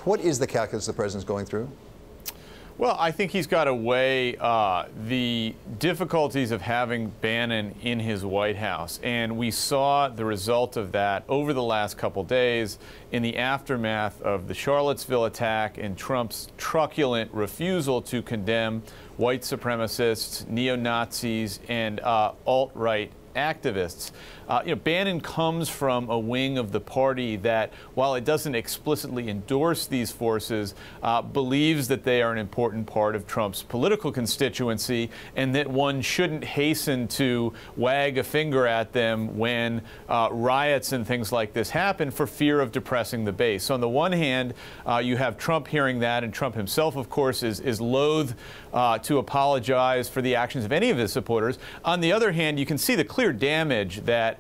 What is the calculus the president's going through? Well, I think he's got to weigh the difficulties of having Bannon in his White House. And we saw the result of that over the last couple days in the aftermath of the Charlottesville attack and Trump's truculent refusal to condemn white supremacists, neo-Nazis, and alt-right activists. Bannon comes from a wing of the party that, while it doesn't explicitly endorse these forces, believes that they are an important part of Trump's political constituency and that one shouldn't hasten to wag a finger at them when riots and things like this happen for fear of depressing the base. So on the one hand, you have Trump hearing that, and Trump himself, of course, is loath to apologize for the actions of any of his supporters. On the other hand, you can see the clear damage that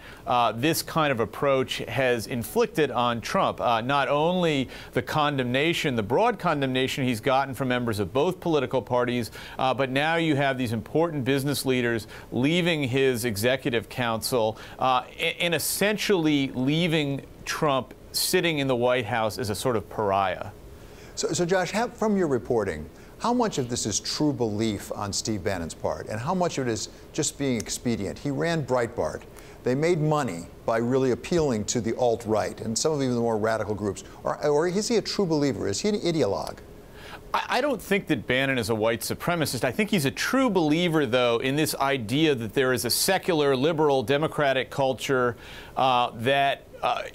this kind of approach has inflicted on Trump. Not only the condemnation, the broad condemnation he's gotten from members of both political parties, but now you have these important business leaders leaving his executive council and essentially leaving Trump sitting in the White House as a sort of pariah. So Josh, from your reporting, how much of this is true belief on Steve Bannon's part, and how much of it is just being expedient? He ran Breitbart. They made money by really appealing to the alt-right and some of even the more radical groups. Or is he a true believer? Is he an ideologue? I don't think that Bannon is a white supremacist. I think he's a true believer, though, in this idea that there is a secular, liberal, democratic culture that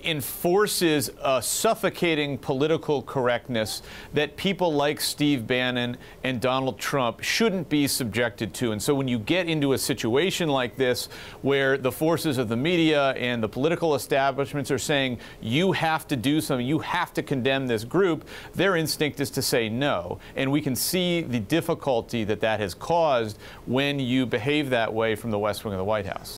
enforces a suffocating political correctness that people like Steve Bannon and Donald Trump shouldn't be subjected to. And so when you get into a situation like this, where the forces of the media and the political establishments are saying, you have to do something, you have to condemn this group, their instinct is to say no. And we can see the difficulty that that has caused when you behave that way from the West Wing of the White House.